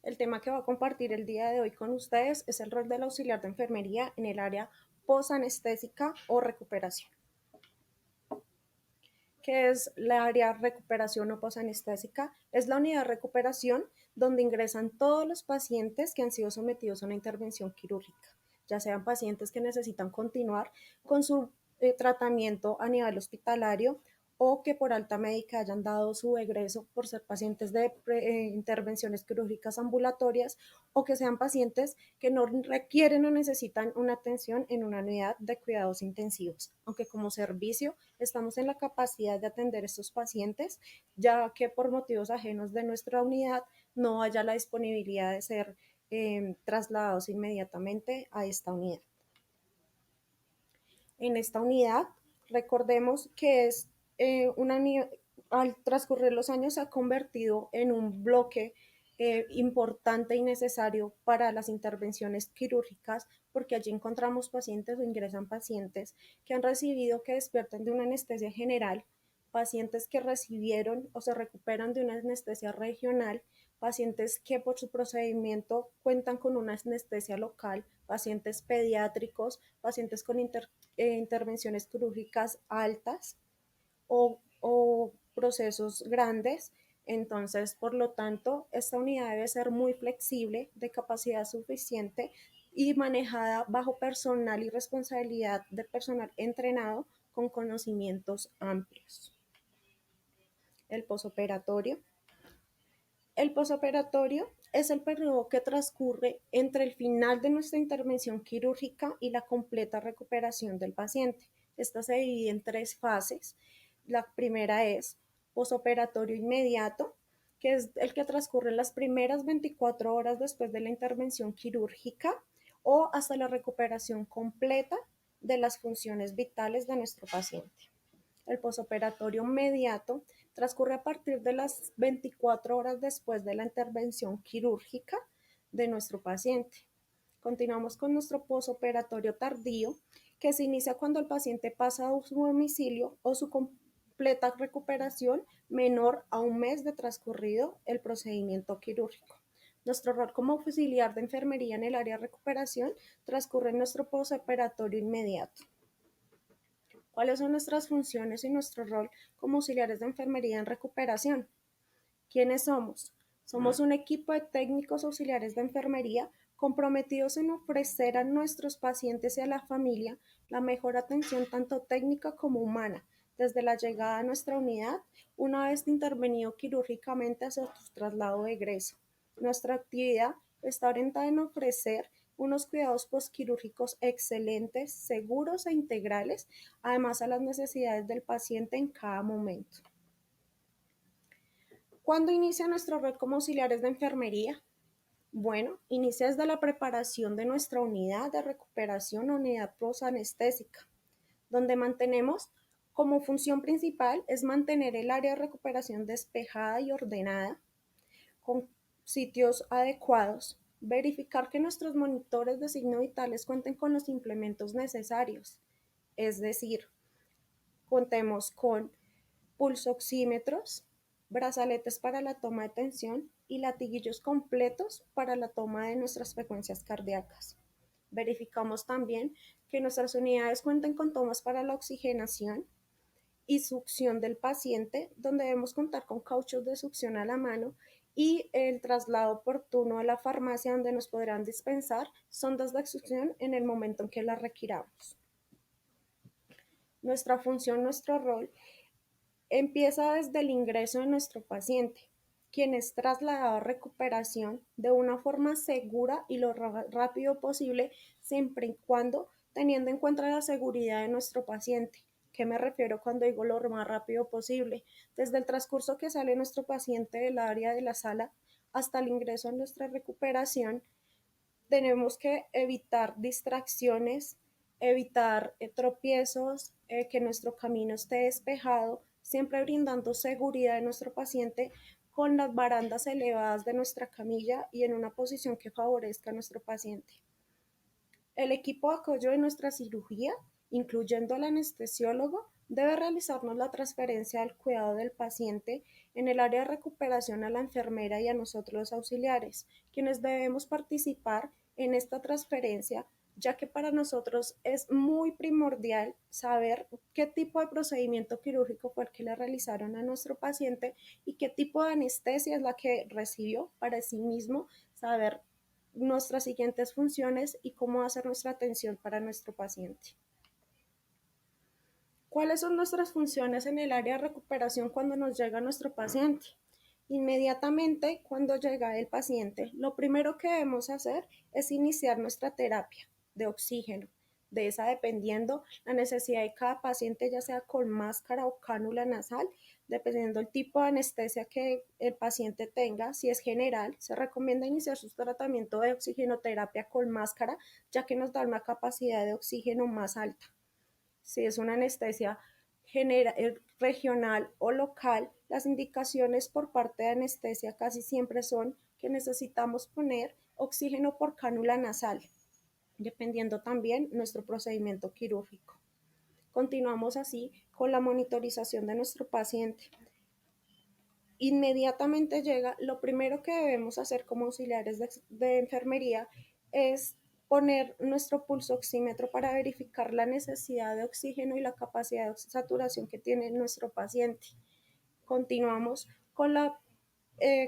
El tema que voy a compartir el día de hoy con ustedes es el rol del auxiliar de enfermería en el área posanestésica o recuperación. ¿Qué es la área de recuperación o posanestésica? Es la unidad de recuperación donde ingresan todos los pacientes que han sido sometidos a una intervención quirúrgica, ya sean pacientes que necesitan continuar con su tratamiento a nivel hospitalario o que por alta médica hayan dado su egreso por ser pacientes de intervenciones quirúrgicas ambulatorias o que sean pacientes que no requieren o necesitan una atención en una unidad de cuidados intensivos, aunque como servicio estamos en la capacidad de atender a estos pacientes, ya que por motivos ajenos de nuestra unidad no haya la disponibilidad de ser trasladados inmediatamente a esta unidad. En esta unidad, recordemos que es una unidad, al transcurrir los años se ha convertido en un bloque importante y necesario para las intervenciones quirúrgicas, porque allí encontramos pacientes o ingresan pacientes que han recibido que despierten de una anestesia general, pacientes que recibieron o se recuperan de una anestesia regional, pacientes que por su procedimiento cuentan con una anestesia local, pacientes pediátricos, pacientes con intervenciones quirúrgicas altas o procesos grandes. Entonces, por lo tanto, esta unidad debe ser muy flexible, de capacidad suficiente y manejada bajo personal y responsabilidad de personal entrenado con conocimientos amplios. El posoperatorio. El posoperatorio es el periodo que transcurre entre el final de nuestra intervención quirúrgica y la completa recuperación del paciente. Esta se divide en tres fases. La primera es posoperatorio inmediato, que es el que transcurre las primeras 24 horas después de la intervención quirúrgica o hasta la recuperación completa de las funciones vitales de nuestro paciente. El posoperatorio inmediato transcurre a partir de las 24 horas después de la intervención quirúrgica de nuestro paciente. Continuamos con nuestro posoperatorio tardío, que se inicia cuando el paciente pasa a su domicilio o su completa recuperación menor a un mes de transcurrido el procedimiento quirúrgico. Nuestro rol como auxiliar de enfermería en el área de recuperación transcurre en nuestro posoperatorio inmediato. ¿Cuáles son nuestras funciones y nuestro rol como auxiliares de enfermería en recuperación? ¿Quiénes somos? Somos un equipo de técnicos auxiliares de enfermería comprometidos en ofrecer a nuestros pacientes y a la familia la mejor atención tanto técnica como humana, desde la llegada a nuestra unidad, una vez intervenido quirúrgicamente hacia su traslado de egreso. Nuestra actividad está orientada en ofrecer unos cuidados postquirúrgicos excelentes, seguros e integrales, además a las necesidades del paciente en cada momento. ¿Cuándo inicia nuestro rol como auxiliares de enfermería? Bueno, inicia desde la preparación de nuestra unidad de recuperación o unidad posanestésica, donde mantenemos como función principal es mantener el área de recuperación despejada y ordenada, con sitios adecuados, verificar que nuestros monitores de signos vitales cuenten con los implementos necesarios, es decir, contemos con pulsoxímetros, brazaletes para la toma de tensión y latiguillos completos para la toma de nuestras frecuencias cardíacas. Verificamos también que nuestras unidades cuenten con tomas para la oxigenación y succión del paciente, donde debemos contar con cauchos de succión a la mano y el traslado oportuno a la farmacia donde nos podrán dispensar sondas de succión en el momento en que las requiramos. Nuestra función, nuestro rol empieza desde el ingreso de nuestro paciente, quien es trasladado a recuperación de una forma segura y lo rápido posible, siempre y cuando teniendo en cuenta la seguridad de nuestro paciente. ¿Qué me refiero cuando digo lo más rápido posible? Desde el transcurso que sale nuestro paciente del área de la sala hasta el ingreso a nuestra recuperación, tenemos que evitar distracciones, evitar tropiezos, que nuestro camino esté despejado, siempre brindando seguridad a nuestro paciente con las barandas elevadas de nuestra camilla y en una posición que favorezca a nuestro paciente. El equipo de apoyo de nuestra cirugía, incluyendo al anestesiólogo, Debe realizarnos la transferencia del cuidado del paciente en el área de recuperación a la enfermera y a nosotros los auxiliares, quienes debemos participar en esta transferencia, ya que para nosotros es muy primordial saber qué tipo de procedimiento quirúrgico fue el que le realizaron a nuestro paciente y qué tipo de anestesia es la que recibió para sí mismo saber nuestras siguientes funciones y cómo hacer nuestra atención para nuestro paciente. ¿Cuáles son nuestras funciones en el área de recuperación cuando nos llega nuestro paciente? Inmediatamente cuando llega el paciente, lo primero que debemos hacer es iniciar nuestra terapia de oxígeno. De esa dependiendo la necesidad de cada paciente, ya sea con máscara o cánula nasal, dependiendo el tipo de anestesia que el paciente tenga. Si es general, se recomienda iniciar su tratamiento de oxigenoterapia con máscara, ya que nos da una capacidad de oxígeno más alta. Si es una anestesia regional o local, las indicaciones por parte de anestesia casi siempre son que necesitamos poner oxígeno por cánula nasal, dependiendo también nuestro procedimiento quirúrgico. Continuamos así con la monitorización de nuestro paciente. Inmediatamente llega, lo primero que debemos hacer como auxiliares de enfermería es poner nuestro pulso oxímetro para verificar la necesidad de oxígeno y la capacidad de saturación que tiene nuestro paciente. Continuamos con la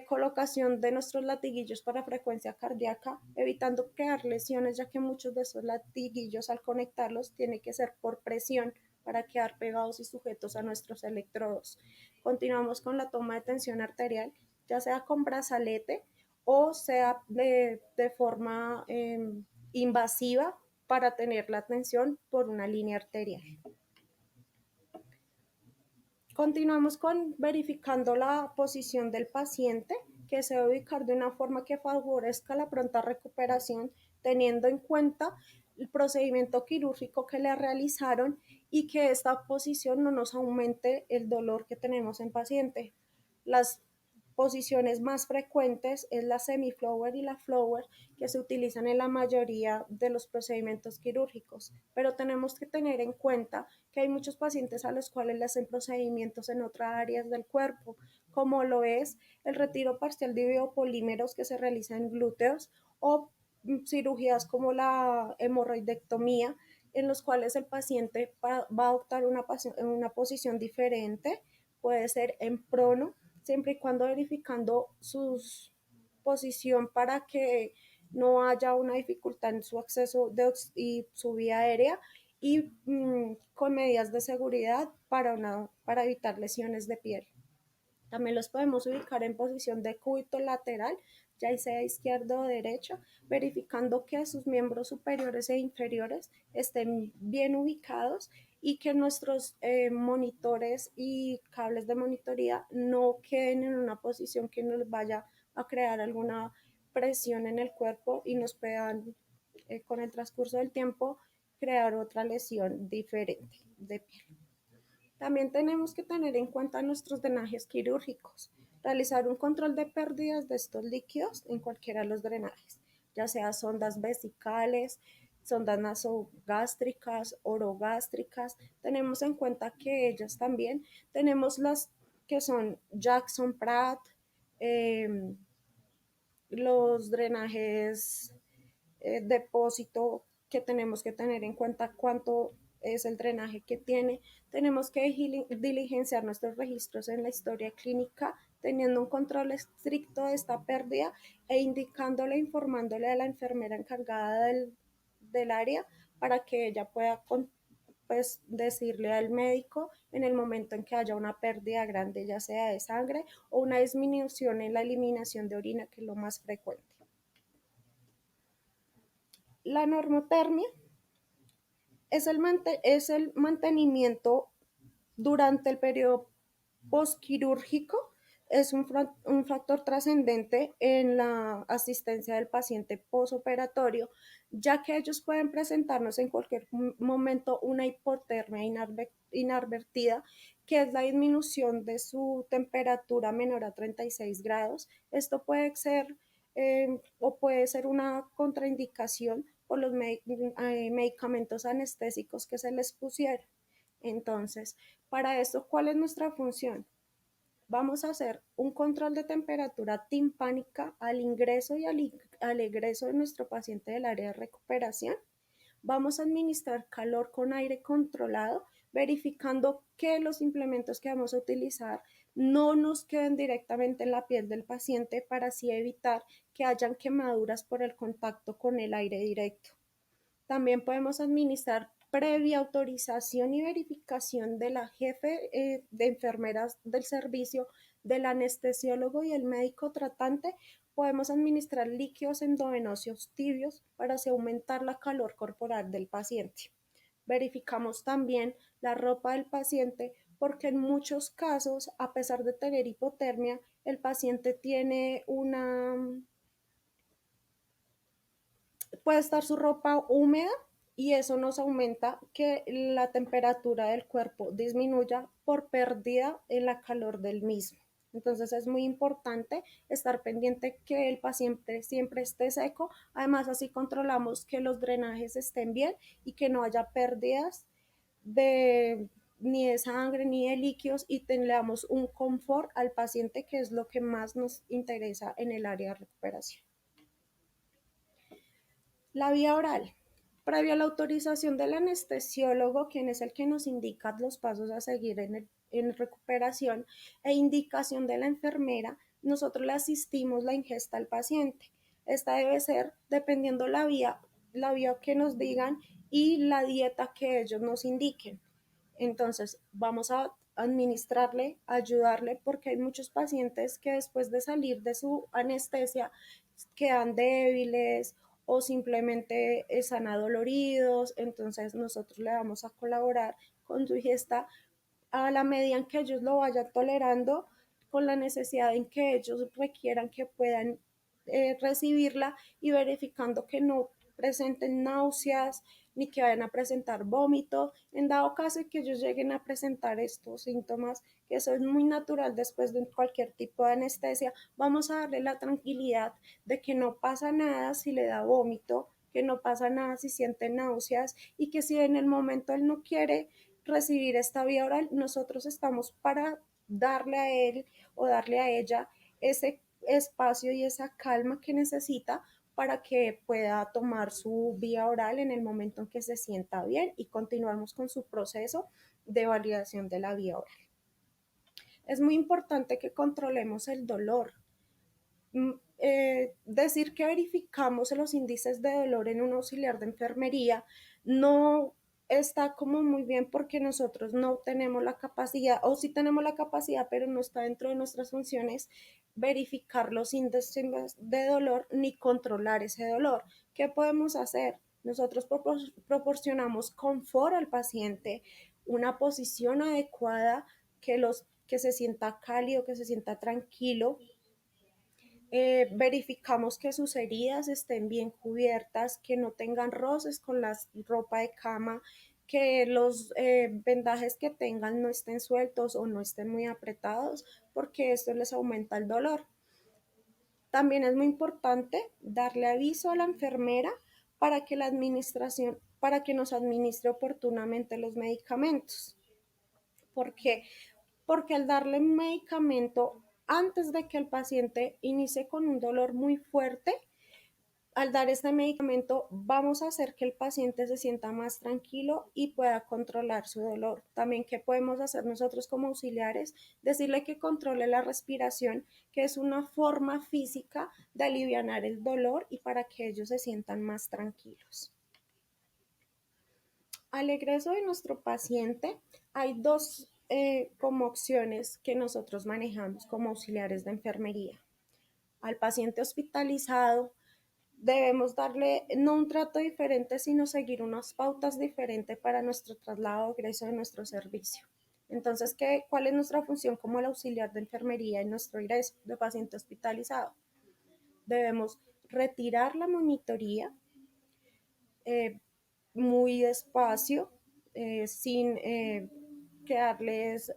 colocación de nuestros latiguillos para frecuencia cardíaca, evitando crear lesiones, ya que muchos de esos latiguillos al conectarlos tiene que ser por presión para quedar pegados y sujetos a nuestros electrodos. Continuamos con la toma de tensión arterial, ya sea con brazalete o sea de forma invasiva para tener la tensión por una línea arterial. Continuamos con verificando la posición del paciente, que se debe ubicar de una forma que favorezca la pronta recuperación, teniendo en cuenta el procedimiento quirúrgico que le realizaron y que esta posición no nos aumente el dolor que tenemos en paciente. Las posiciones más frecuentes es la semi-flower y la flower, que se utilizan en la mayoría de los procedimientos quirúrgicos, pero tenemos que tener en cuenta que hay muchos pacientes a los cuales le hacen procedimientos en otras áreas del cuerpo, como lo es el retiro parcial de biopolímeros que se realiza en glúteos o cirugías como la hemorroidectomía, en los cuales el paciente va a adoptar una posición diferente, puede ser en prono, siempre y cuando verificando su posición para que no haya una dificultad en su acceso y su vía aérea y con medidas de seguridad para evitar lesiones de piel. También los podemos ubicar en posición de cúbito lateral, ya sea izquierdo o derecho, verificando que sus miembros superiores e inferiores estén bien ubicados y que nuestros monitores y cables de monitoría no queden en una posición que nos vaya a crear alguna presión en el cuerpo y nos puedan, con el transcurso del tiempo, crear otra lesión diferente de piel. También tenemos que tener en cuenta nuestros drenajes quirúrgicos, realizar un control de pérdidas de estos líquidos en cualquiera de los drenajes, ya sea sondas vesicales, sondas nasogástricas, orogástricas. Tenemos en cuenta que ellas también tenemos las que son Jackson Pratt, eh, los drenajes depósito, que tenemos que tener en cuenta cuánto es el drenaje que tiene. Tenemos que diligenciar nuestros registros en la historia clínica, teniendo un control estricto de esta pérdida e indicándole, informándole a la enfermera encargada del área para que ella pueda pues decirle al médico en el momento en que haya una pérdida grande, ya sea de sangre o una disminución en la eliminación de orina, que es lo más frecuente. La normotermia es el mantenimiento durante el periodo postquirúrgico, es un factor trascendente en la asistencia del paciente posoperatorio, ya que ellos pueden presentarnos en cualquier momento una hipotermia inadvertida, que es la disminución de su temperatura menor a 36 grados. Esto puede ser o puede ser una contraindicación por los medicamentos anestésicos que se les pusieron. Entonces, para esto, ¿cuál es nuestra función? Vamos a hacer un control de temperatura timpánica al ingreso y al egreso de nuestro paciente del área de recuperación. Vamos a administrar calor con aire controlado, verificando que los implementos que vamos a utilizar no nos queden directamente en la piel del paciente para así evitar que hayan quemaduras por el contacto con el aire directo. También podemos administrar previa autorización y verificación de la jefe de enfermeras del servicio, del anestesiólogo y el médico tratante. Podemos administrar líquidos endovenosos tibios para así aumentar la calor corporal del paciente. Verificamos también la ropa del paciente porque en muchos casos, a pesar de tener hipotermia, el paciente tiene puede estar su ropa húmeda y eso nos aumenta que la temperatura del cuerpo disminuya por pérdida en la calor del mismo. Entonces es muy importante estar pendiente que el paciente siempre esté seco. Además, así controlamos que los drenajes estén bien y que no haya pérdidas de ni de sangre ni de líquidos y tengamos un confort al paciente, que es lo que más nos interesa en el área de recuperación. La vía oral. Previo a la autorización del anestesiólogo, quien es el que nos indica los pasos a seguir en recuperación, e indicación de la enfermera, nosotros le asistimos la ingesta al paciente. Esta debe ser dependiendo la vía que nos digan y la dieta que ellos nos indiquen. Entonces, vamos a administrarle, ayudarle, porque hay muchos pacientes que después de salir de su anestesia quedan débiles o simplemente están adoloridos. Entonces, nosotros le vamos a colaborar con su ingesta a la medida en que ellos lo vayan tolerando, con la necesidad en que ellos requieran que puedan recibirla y verificando que no presenten náuseas ni que vayan a presentar vómito. En dado caso de que ellos lleguen a presentar estos síntomas, que eso es muy natural después de cualquier tipo de anestesia, vamos a darle la tranquilidad de que no pasa nada si le da vómito, que no pasa nada si siente náuseas y que si en el momento él no quiere recibir esta vía oral, nosotros estamos para darle a él o darle a ella ese espacio y esa calma que necesita para que pueda tomar su vía oral en el momento en que se sienta bien y continuamos con su proceso de validación de la vía oral. Es muy importante que controlemos el dolor. Decir que verificamos los índices de dolor en un auxiliar de enfermería no está como muy bien porque nosotros no tenemos la capacidad, o sí tenemos la capacidad, pero no está dentro de nuestras funciones verificar los índices de dolor ni controlar ese dolor. ¿Qué podemos hacer? Nosotros proporcionamos confort al paciente, una posición adecuada, que se sienta cálido, que se sienta tranquilo. Verificamos que sus heridas estén bien cubiertas, que no tengan roces con la ropa de cama, que los vendajes que tengan no estén sueltos o no estén muy apretados, porque esto les aumenta el dolor. También es muy importante darle aviso a la enfermera para que para que nos administre oportunamente los medicamentos. ¿Por qué? Porque al darle un medicamento antes de que el paciente inicie con un dolor muy fuerte, al dar este medicamento vamos a hacer que el paciente se sienta más tranquilo y pueda controlar su dolor. También, ¿qué podemos hacer nosotros como auxiliares? Decirle que controle la respiración, que es una forma física de aliviar el dolor y para que ellos se sientan más tranquilos. Al egreso de nuestro paciente hay dos como opciones que nosotros manejamos como auxiliares de enfermería. Al paciente hospitalizado debemos darle no un trato diferente, sino seguir unas pautas diferentes para nuestro traslado o egreso de nuestro servicio. Entonces, ¿cuál es nuestra función como el auxiliar de enfermería en nuestro ingreso de paciente hospitalizado? Debemos retirar la monitoría eh, muy despacio, sin crearles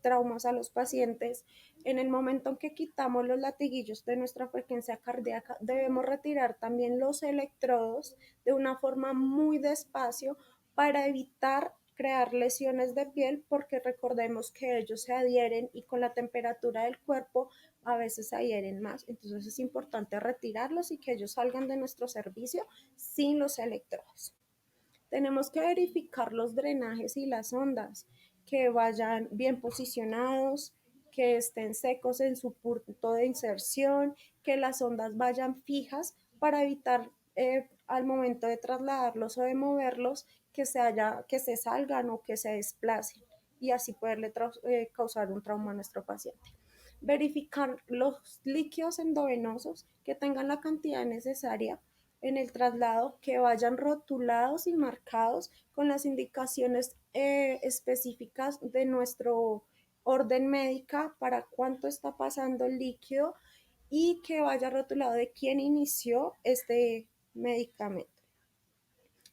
traumas a los pacientes. En el momento en que quitamos los latiguillos de nuestra frecuencia cardíaca, debemos retirar también los electrodos de una forma muy despacio para evitar crear lesiones de piel, porque recordemos que ellos se adhieren y con la temperatura del cuerpo a veces se adhieren más. Entonces es importante retirarlos y que ellos salgan de nuestro servicio sin los electrodos. Tenemos que verificar los drenajes y las ondas, que vayan bien posicionados, que estén secos en su punto de inserción, que las ondas vayan fijas para evitar al momento de trasladarlos o de moverlos que se salgan o que se desplacen y así poderle causar un trauma a nuestro paciente. Verificar los líquidos endovenosos que tengan la cantidad necesaria en el traslado, que vayan rotulados y marcados con las indicaciones específicas de nuestro orden médica para cuánto está pasando el líquido y que vaya rotulado de quién inició este medicamento.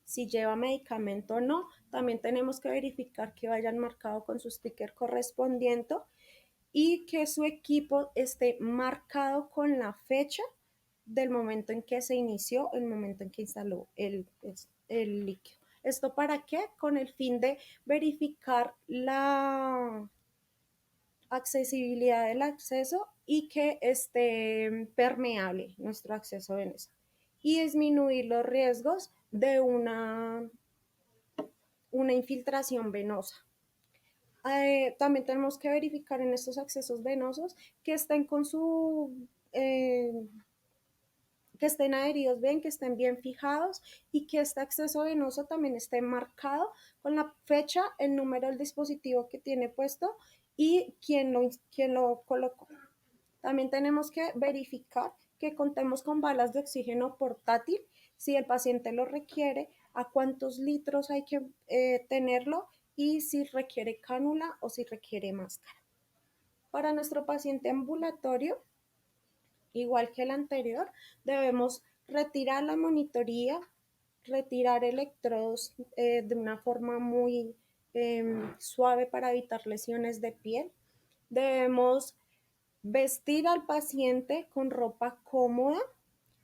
Si lleva medicamento o no, también tenemos que verificar que vayan marcado con su sticker correspondiente y que su equipo esté marcado con la fecha del momento en que se inició, el momento en que instaló el líquido. ¿Esto para qué? Con el fin de verificar la accesibilidad del acceso y que esté permeable nuestro acceso en eso. Y disminuir los riesgos de una infiltración venosa. También tenemos que verificar en estos accesos venosos que estén con su que estén adheridos bien, que estén bien fijados y que este acceso venoso también esté marcado con la fecha, el número del dispositivo que tiene puesto y quién lo colocó. También tenemos que verificar que contemos con balas de oxígeno portátil si el paciente lo requiere, a cuántos litros hay que tenerlo y si requiere cánula o si requiere máscara. Para nuestro paciente ambulatorio, igual que el anterior, debemos retirar la monitoría, retirar electrodos de una forma muy suave para evitar lesiones de piel. Debemos vestir al paciente con ropa cómoda,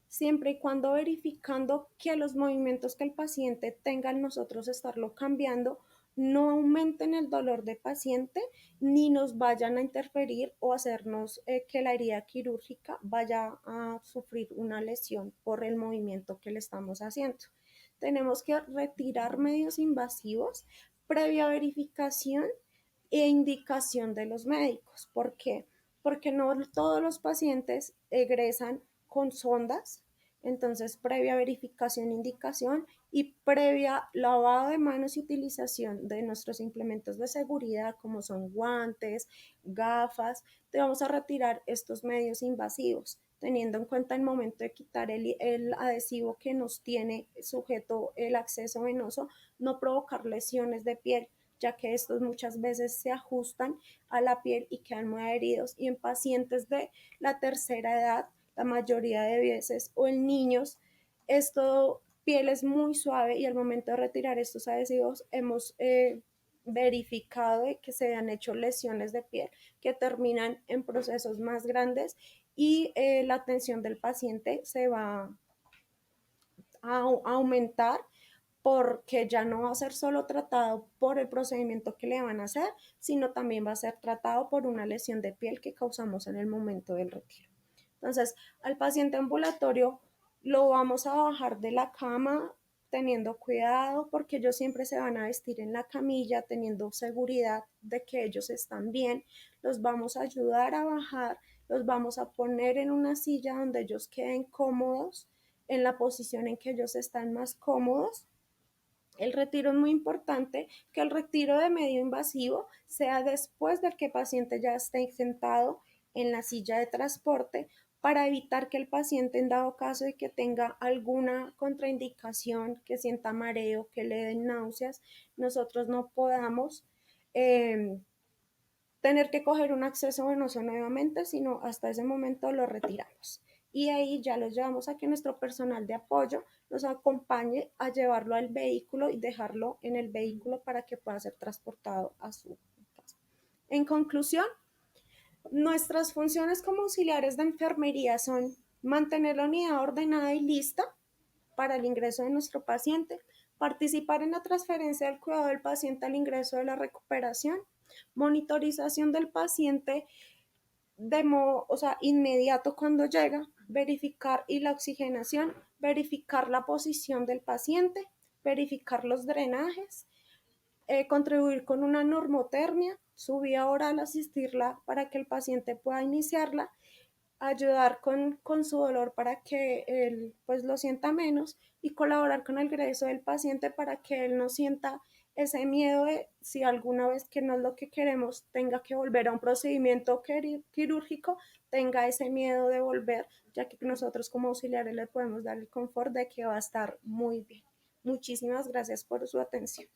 siempre y cuando verificando que los movimientos que el paciente tenga al nosotros estarlo cambiando no aumenten el dolor del paciente ni nos vayan a interferir o hacernos que la herida quirúrgica vaya a sufrir una lesión por el movimiento que le estamos haciendo. Tenemos que retirar medios invasivos previa verificación e indicación de los médicos. ¿Por qué? Porque no todos los pacientes egresan con sondas, entonces previa verificación, indicación y previa lavado de manos y utilización de nuestros implementos de seguridad como son guantes, gafas, te vamos a retirar estos medios invasivos, teniendo en cuenta el momento de quitar el adhesivo que nos tiene sujeto el acceso venoso, no provocar lesiones de piel, ya que estos muchas veces se ajustan a la piel y quedan muy adheridos. Y en pacientes de la tercera edad, la mayoría de veces, o en niños, esto piel es muy suave y al momento de retirar estos adhesivos hemos verificado que se han hecho lesiones de piel que terminan en procesos más grandes y la atención del paciente se va a aumentar porque ya no va a ser solo tratado por el procedimiento que le van a hacer, sino también va a ser tratado por una lesión de piel que causamos en el momento del retiro. Entonces, al paciente ambulatorio lo vamos a bajar de la cama teniendo cuidado porque ellos siempre se van a vestir en la camilla teniendo seguridad de que ellos están bien. Los vamos a ayudar a bajar, los vamos a poner en una silla donde ellos queden cómodos, en la posición en que ellos están más cómodos. El retiro es muy importante, que el retiro de medio invasivo sea después del que el paciente ya esté sentado en la silla de transporte para evitar que el paciente, en dado caso de que tenga alguna contraindicación, que sienta mareo, que le den náuseas, nosotros no podamos tener que coger un acceso venoso nuevamente, sino hasta ese momento lo retiramos. Y ahí ya los llevamos a que nuestro personal de apoyo nos acompañe a llevarlo al vehículo y dejarlo en el vehículo para que pueda ser transportado a su casa. En conclusión, nuestras funciones como auxiliares de enfermería son mantener la unidad ordenada y lista para el ingreso de nuestro paciente, Participar en la transferencia del cuidado del paciente al ingreso de la recuperación, monitorización del paciente de modo, o sea, inmediato cuando llega, verificar y la oxigenación, verificar la posición del paciente, verificar los drenajes, contribuir con una normotermia, su vía oral, asistirla para que el paciente pueda iniciarla, ayudar con su dolor para que él pues lo sienta menos y colaborar con el egreso del paciente para que él no sienta ese miedo de si alguna vez que no es lo que queremos tenga que volver a un procedimiento quirúrgico, tenga ese miedo de volver, ya que nosotros como auxiliares le podemos dar el confort de que va a estar muy bien. Muchísimas gracias por su atención.